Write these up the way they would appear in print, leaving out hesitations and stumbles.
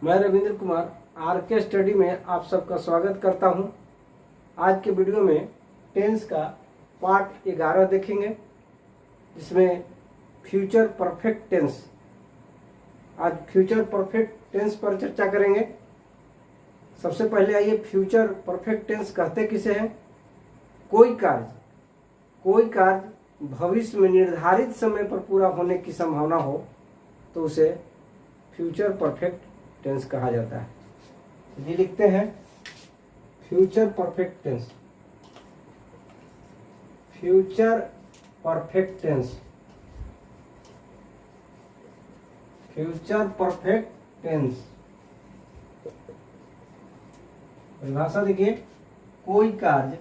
मैं रविंद्र कुमार आर के स्टडी में आप सबका स्वागत करता हूं। आज के वीडियो में टेंस का पार्ट 11 देखेंगे, जिसमें फ्यूचर परफेक्ट टेंस। आज फ्यूचर परफेक्ट टेंस पर चर्चा करेंगे। सबसे पहले आइए, फ्यूचर परफेक्ट टेंस कहते किसे हैं? कोई कार्य भविष्य में निर्धारित समय पर पूरा होने की संभावना हो तो उसे फ्यूचर परफेक्ट टेंस कहा जाता है। ये लिखते हैं future perfect tense. Future perfect tense, future perfect tense. परिभाषा देखिए, कोई कार्य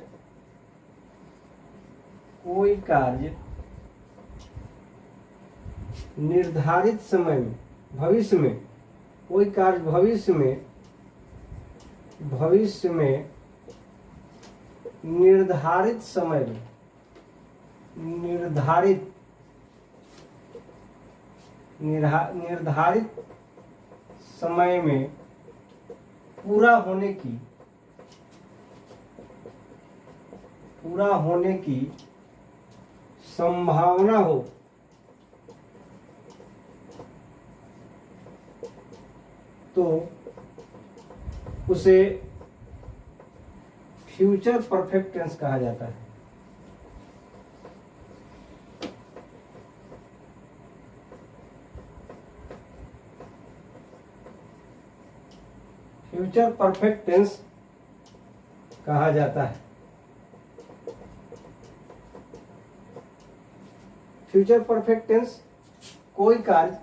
निर्धारित समय में, भविष्य में, कोई कार्य भविष्य में निर्धारित समय में, निर्धारित समय में पूरा होने की संभावना हो तो उसे फ्यूचर परफेक्ट टेंस कहा जाता है। फ्यूचर परफेक्ट टेंस कहा जाता है। फ्यूचर परफेक्ट टेंस, कोई कार्य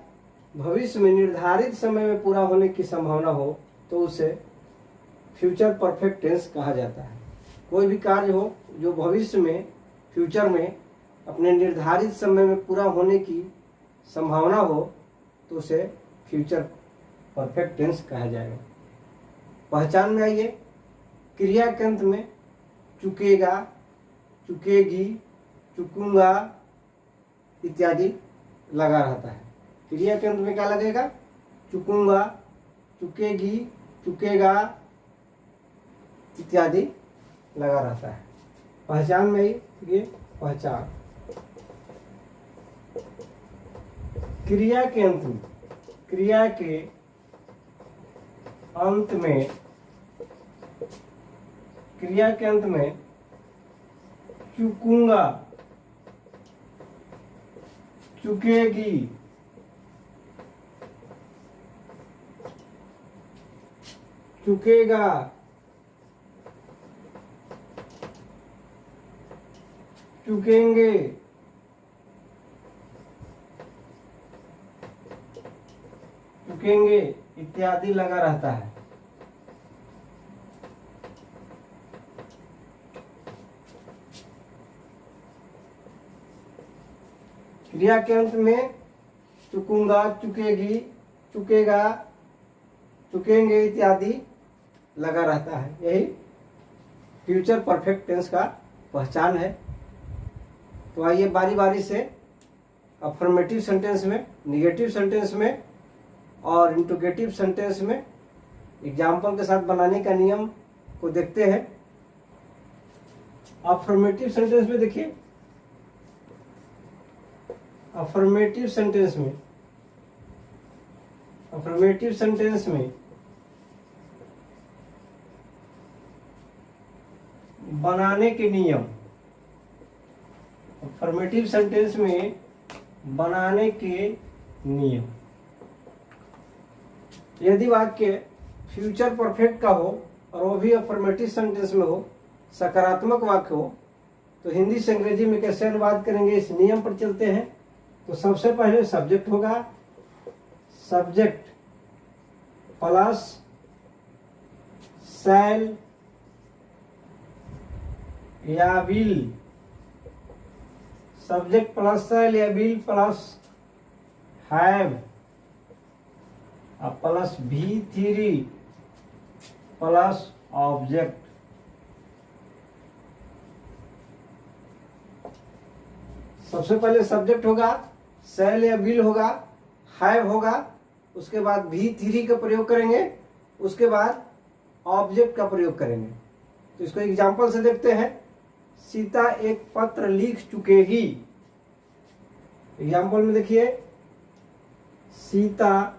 भविष्य में निर्धारित समय में पूरा होने की संभावना हो तो उसे फ्यूचर परफेक्ट टेंस कहा जाता है। कोई भी कार्य हो जो भविष्य में, फ्यूचर में अपने निर्धारित समय में पूरा होने की संभावना हो तो उसे फ्यूचर परफेक्ट टेंस कहा जाएगा। पहचान में आइए, क्रिया के अंत में चुकेगा, चुकेगी, चुकूंगा इत्यादि लगा रहता है। क्रिया के अंत में क्या लगेगा? चुकूंगा, चुकेगी, चुकेगा इत्यादि लगा रहता है। पहचान में ये पहचान, क्रिया के अंत में चुकूंगा, चुकेगी, चुकेगा, चुकेंगे, चुकेंगे इत्यादि लगा रहता है। क्रिया के अंत में चुकूंगा, चुकेगी, चुकेगा, चुकेंगे इत्यादि लगा रहता है। यही फ्यूचर परफेक्ट टेंस का पहचान है। तो आइए बारी बारी से अफर्मेटिव सेंटेंस में, निगेटिव सेंटेंस में और इंट्रोगेटिव सेंटेंस में एग्जाम्पल के साथ बनाने का नियम को देखते हैं। अफर्मेटिव सेंटेंस में देखिए, अफर्मेटिव सेंटेंस में बनाने के नियम, अफर्मेटिव सेंटेंस में बनाने के नियम। यदि वाक्य फ्यूचर परफेक्ट का हो और वो भी अफर्मेटिव सेंटेंस में हो, सकारात्मक वाक्य हो, तो हिंदी से अंग्रेजी में कैसे अनुवाद करेंगे, इस नियम पर चलते हैं। तो सबसे पहले सब्जेक्ट होगा, सब्जेक्ट प्लस शैल या विल, सब्जेक्ट प्लस शैल या will plus have plus V3 plus object. सबसे पहले सब्जेक्ट होगा, शैल या विल होगा, हैव होगा उसके बाद भी3 का प्रयोग करेंगे, उसके बाद ऑब्जेक्ट का प्रयोग करेंगे। तो इसको एग्जाम्पल से देखते हैं। सीता एक पत्र लिख चुकेगी। एग्जाम्पल में देखिए, सीता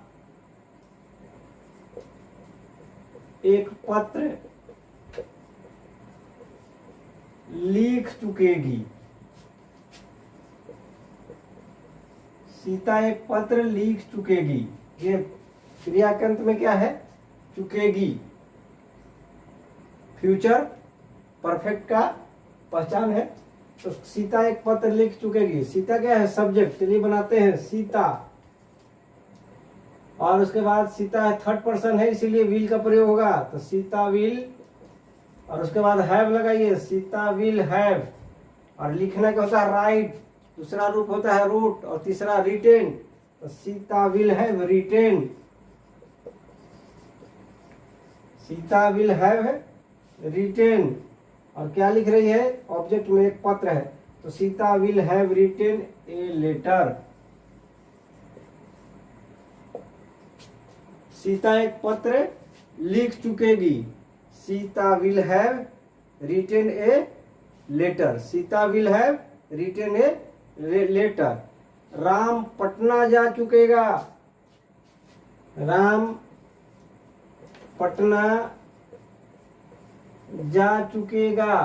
एक पत्र लिख चुकेगी। सीता एक पत्र लिख चुकेगी। ये क्रिया के अंत में क्या है? चुकेगी। फ्यूचर परफेक्ट का पहचान है। तो सीता एक पत्र लिख चुकेगी। सीता क्या है? सब्जेक्ट। चलिए बनाते हैं सीता, और उसके बाद सीता है थर्ड पर्सन है, इसीलिए विल का प्रयोग होगा। तो सीता विल, और उसके बाद हैव लगाइए, सीता विल हैव। और लिखना क्या होता है? राइट। दूसरा रूप होता है रूट, और तीसरा रिटेन। तो Sita will have written. Sita will have written. और क्या लिख रही है? ऑब्जेक्ट में एक पत्र है, तो Sita will have written a letter. Sita एक पत्र लिख चुकेगी। Sita will have written a letter. Sita will have written a letter. Ram Patna जा चुकेगा। राम पटना जा चुकेगा।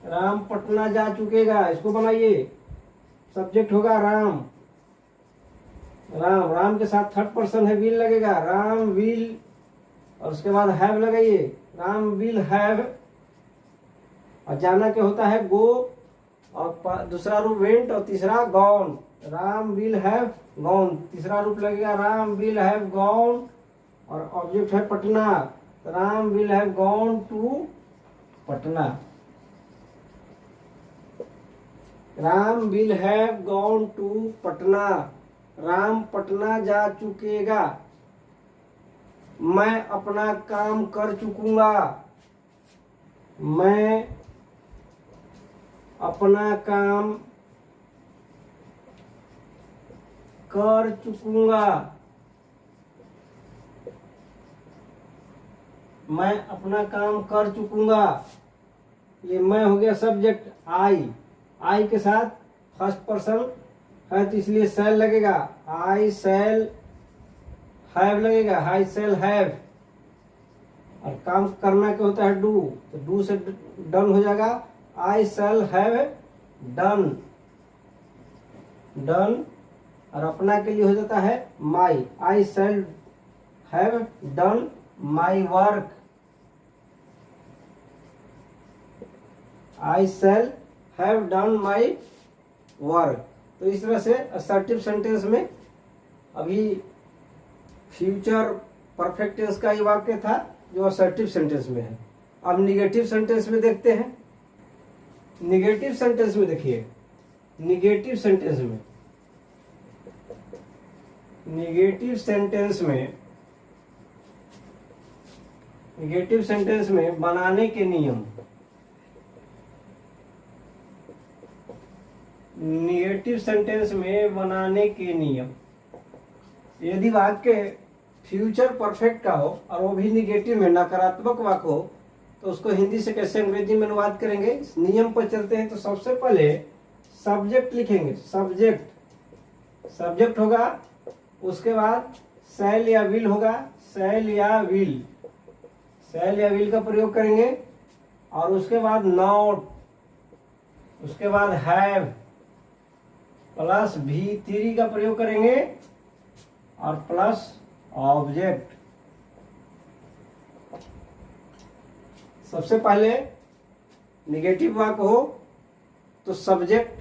राम पटना जा चुकेगा। इसको बनाइए, सब्जेक्ट होगा राम। राम, राम के साथ थर्ड पर्सन है, विल लगेगा। राम विल, और उसके बाद हैव लगाइए, राम विल हैव। और जाना क्या होता है? गो, और दूसरा रूप वेंट, और तीसरा gone. Ram will have gone. तीसरा रूप लगेगा राम विल हैव गॉन, और ऑब्जेक्ट है Patna. Ram will have gone to Patna. Ram will have gone to Patna. Ram Patna जा चुकेगा। मैं अपना काम कर चुकूंगा। मैं अपना काम कर चुकूंगा। मैं अपना काम कर चुकूंगा। ये मैं हो गया सब्जेक्ट आई। आई के साथ फर्स्ट पर्सन है, तो इसलिए शैल लगेगा। आई शैल हैव लगेगा, आई शैल हैव। और काम करना क्या होता है? डू। तो डू से डन हो जाएगा। I shall have done. Done. और अपना के लिए हो जाता है my. I shall have done my work. I shall have done my work. तो इस तरह से असर्टिव सेंटेंस में अभी फ्यूचर परफेक्ट टेंस का ये वाक्य था जो असर्टिव सेंटेंस में है। अब निगेटिव सेंटेंस में देखते हैं। निगेटिव सेंटेंस में देखिए, निगेटिव सेंटेंस में, निगेटिव सेंटेंस में, निगेटिव सेंटेंस में बनाने के नियम। निगेटिव सेंटेंस में बनाने के नियम। यदि वाक्य फ्यूचर परफेक्ट का हो और वो भी निगेटिव में, नकारात्मक वाक्य हो, तो उसको हिंदी से कैसे अंग्रेजी में अनुवाद करेंगे? इस नियम पर चलते हैं। तो सबसे पहले सब्जेक्ट लिखेंगे। सब्जेक्ट, सब्जेक्ट होगा, उसके बाद शैल या विल होगा। शैल या विल, शैल या विल का प्रयोग करेंगे, और उसके बाद नॉट, उसके बाद हैव, प्लस भी3 का प्रयोग करेंगे, और प्लस ऑब्जेक्ट। सबसे पहले निगेटिव वाक्य हो तो सब्जेक्ट,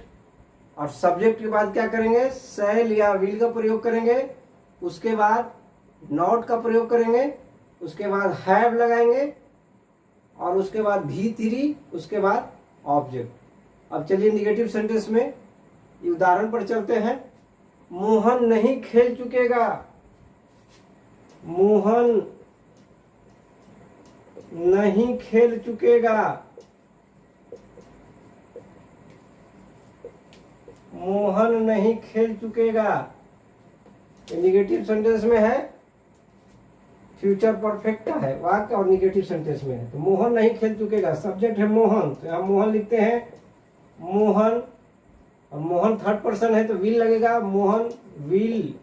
और सब्जेक्ट के बाद क्या करेंगे? शैल या विल का प्रयोग करेंगे, उसके बाद नॉट का प्रयोग करेंगे, उसके बाद हैव लगाएंगे, और उसके बाद भी3, उसके बाद ऑब्जेक्ट। अब चलिए निगेटिव सेंटेंस में उदाहरण पर चलते हैं। मोहन नहीं खेल चुकेगा। मोहन नहीं खेल चुकेगा। मोहन नहीं खेल चुकेगा। ये निगेटिव सेंटेंस में है, फ्यूचर परफेक्ट का है वाक्य और निगेटिव सेंटेंस में है। तो मोहन नहीं खेल चुकेगा, सब्जेक्ट है मोहन, तो यहाँ मोहन लिखते हैं मोहन, और मोहन थर्ड पर्सन है तो विल लगेगा, मोहन विल,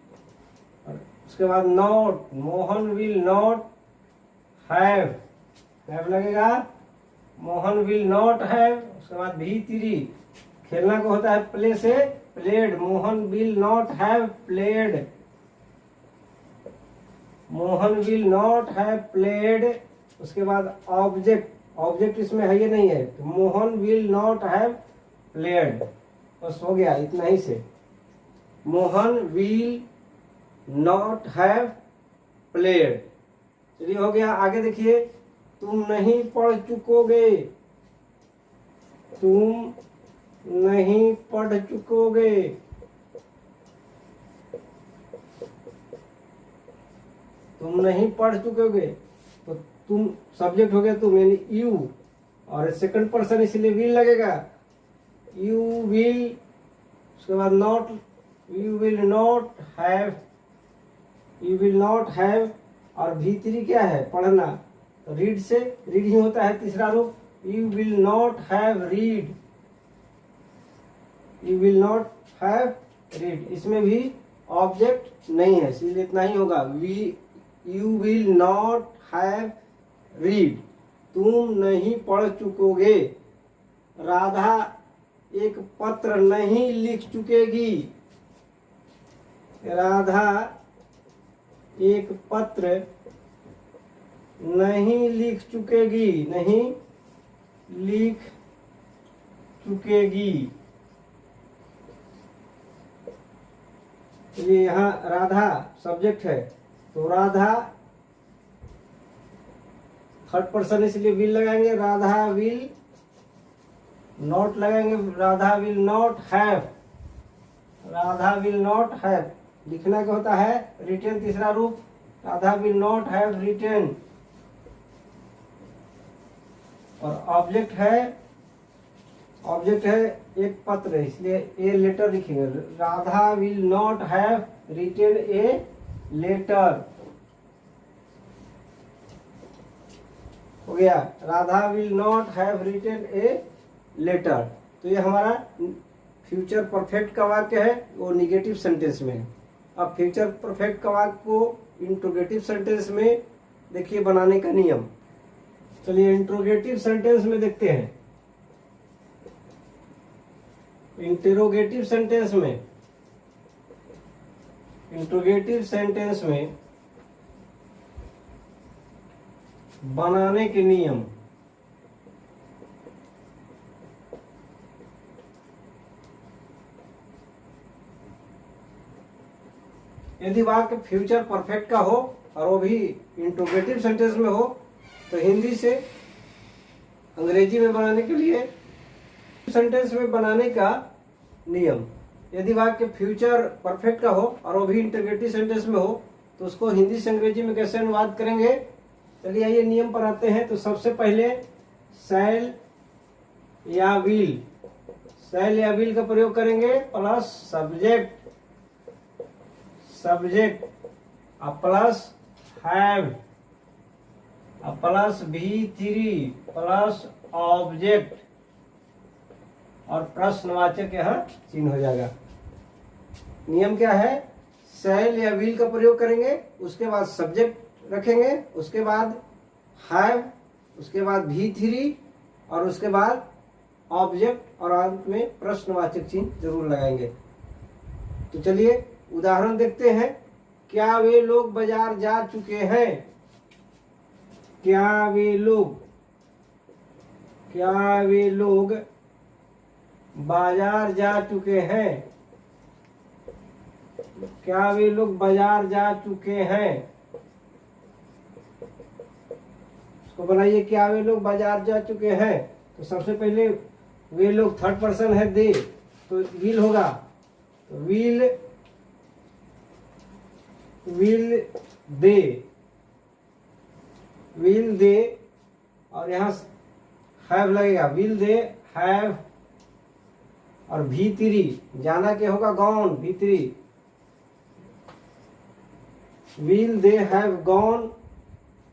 और उसके बाद not, Mohan will not have लगेगा, मोहन विल नॉट हैव, उसके बाद भी तिरी, खेलना को होता है प्ले से played, Mohan will not have played, Mohan will not have played. उसके बाद ऑब्जेक्ट, ऑब्जेक्ट इसमें है ये नहीं है, तो Mohan will not have played, बस हो गया इतना ही से, Mohan will not have played. चलिए हो गया। आगे देखिए, तुम नहीं पढ़ चुकोगे, तुम नहीं पढ़ चुकोगे, तुम नहीं पढ़ चुकोगे, तो तुम सब्जेक्ट हो गया तुम यानी यू, और सेकंड पर्सन इसलिए विल लगेगा, यू विल, उसके बाद not, you will not have, you will not have, और भीतरी क्या है पढ़ना, तो रीड से रीड ही होता है तीसरा रूप, you will not have read, you will not have read, इसमें भी ऑब्जेक्ट नहीं है इसलिए इतना ही होगा, we you will not have read, तुम नहीं पढ़ चुकोगे, राधा एक पत्र नहीं लिख चुकेगी, राधा एक पत्र नहीं लिख चुकेगी, नहीं लिख चुकेगी। ये यहाँ राधा सब्जेक्ट है, तो राधा थर्ड पर्सन इसलिए विल लगाएंगे, राधा विल नॉट लगाएंगे, Radha will not have, Radha will not have, लिखना क्या होता है रिटेन तीसरा रूप, Radha will not have written, और ऑब्जेक्ट है, ऑब्जेक्ट है एक पत्र इसलिए ए लेटर लिखेंगे, Radha will not have written a letter, हो गया, Radha will not have written a letter. तो ये हमारा फ्यूचर परफेक्ट का वाक्य है, वो निगेटिव सेंटेंस में है। अब फ्यूचर परफेक्ट का वाक्य को इंट्रोगेटिव सेंटेंस में देखिए बनाने का नियम। चलिए इंट्रोगेटिव सेंटेंस में देखते हैं। इंटेरोगेटिव सेंटेंस में, इंट्रोगेटिव सेंटेंस में बनाने के नियम। यदि वाक्य फ्यूचर परफेक्ट का हो और वो भी इंट्रोगेटिव सेंटेंस में हो तो हिंदी से अंग्रेजी में बनाने के लिए सेंटेंस में बनाने का नियम। यदि वाक्य फ्यूचर परफेक्ट का हो और वो भी इंट्रोगेटिव सेंटेंस में हो तो उसको हिंदी से अंग्रेजी में कैसे अनुवाद करेंगे। चलिए आइए नियम पर आते हैं। तो सबसे पहले शैल या विल, शैल या विल का प्रयोग करेंगे plus subject, subject plus have plus V3 plus object और प्रश्नवाचक यहाँ चिन्ह हो जाएगा। नियम क्या है, शैल या विल का प्रयोग करेंगे, उसके बाद सब्जेक्ट रखेंगे, उसके बाद हैव, उसके बाद V3 और उसके बाद ऑब्जेक्ट और अंत में प्रश्नवाचक चिन्ह जरूर लगाएंगे। तो चलिए उदाहरण देखते हैं। क्या वे लोग बाजार जा चुके हैं, क्या वे लोग, क्या वे लोग बाजार जा चुके हैं, क्या वे लोग बाजार जा चुके हैं। इसको बनाइए, क्या वे लोग बाजार जा चुके हैं। तो सबसे पहले वे लोग थर्ड पर्सन है दे, तो विल होगा, तो विल दे, विल दे और यहाँ हैव लगेगा, विल दे हैव और V3 जाना क्या होगा gone, V3 will they have gone,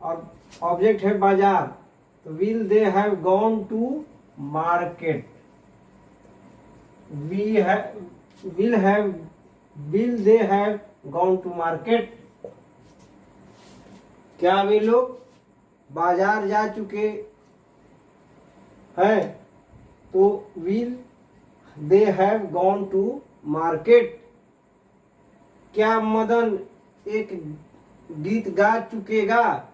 और ऑब्जेक्ट है बाजार, तो will they have gone to market. Will they have gone to market, क्या वे लोग बाजार जा चुके हैं, तो will they have gone to market. क्या मदन एक गीत गा चुकेगा,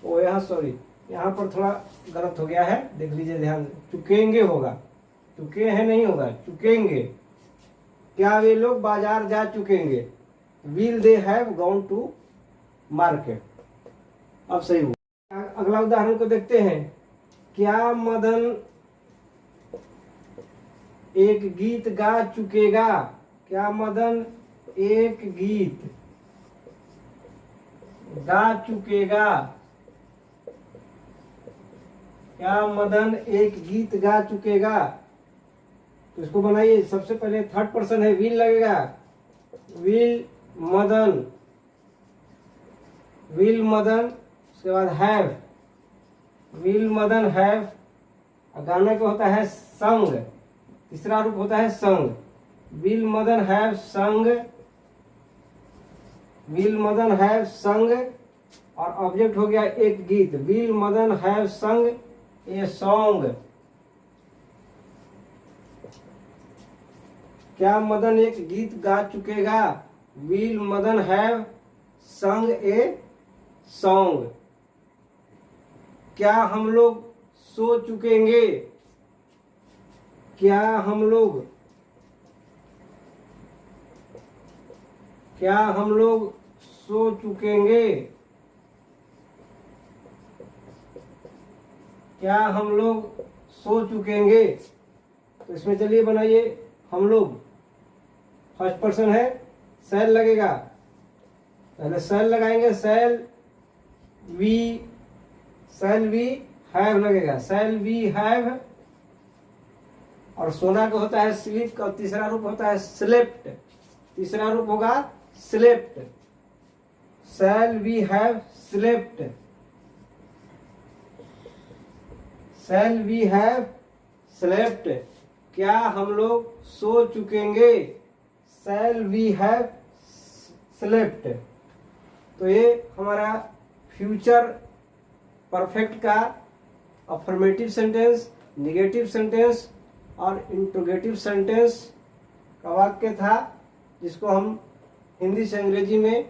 ओ यहाँ सॉरी, यहाँ पर थोड़ा गलत हो गया है, देख लीजिए ध्यान से, चुकेंगे होगा, चुके हैं नहीं होगा, चुकेंगे। क्या वे लोग बाजार जा चुकेंगे, will they have gone to market. अब सही हुआ। अगला उदाहरण को देखते हैं। क्या मदन एक गीत गा चुकेगा, क्या मदन एक गीत गा चुकेगा, क्या मदन एक गीत गा चुकेगा। तो इसको बनाइए, सबसे पहले थर्ड पर्सन है, विल लगेगा, विल मदन, विल मदन, उसके बाद हैव, विल मदन हैव, गाना का होता है संग, तीसरा रूप होता है संग, विल मदन हैव संग, विल मदन हैव संग, और ऑब्जेक्ट हो गया एक गीत, विल मदन हैव संग ए सॉन्ग। क्या मदन एक गीत गा चुकेगा, विल मदन हैव संग ए सॉन्ग। क्या हम लोग सो चुकेंगे, क्या हम लोग सो चुकेंगे, क्या हम लोग सो चुकेंगे। तो इसमें चलिए बनाइए, हम लोग फर्स्ट पर्सन है, सेल लगेगा, पहले सेल लगाएंगे, सेल वी हैव लगेगा, सेल वी हैव, और सोना का होता है स्लीप का, तीसरा रूप होता है स्लेप्ट, तीसरा रूप होगा slept, shall we have slept, shall we have slept. क्या हम लोग सो चुकेंगे, सेल वी हैव स्लेप्ट। तो ये हमारा फ्यूचर परफेक्ट का अफर्मेटिव सेंटेंस, निगेटिव सेंटेंस और इंट्रोगेटिव सेंटेंस का वाक्य था, जिसको हम हिंदी से अंग्रेजी में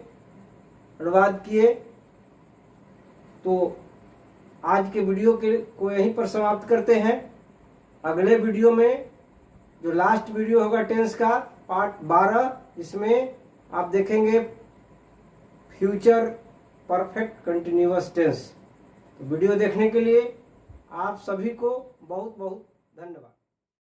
अनुवाद किए। तो आज के वीडियो को यहीं पर समाप्त करते हैं। अगले वीडियो में जो लास्ट वीडियो होगा टेंस का पार्ट 12, इसमें आप देखेंगे फ्यूचर परफेक्ट कंटिन्यूअस टेंस। तो वीडियो देखने के लिए आप सभी को बहुत बहुत धन्यवाद।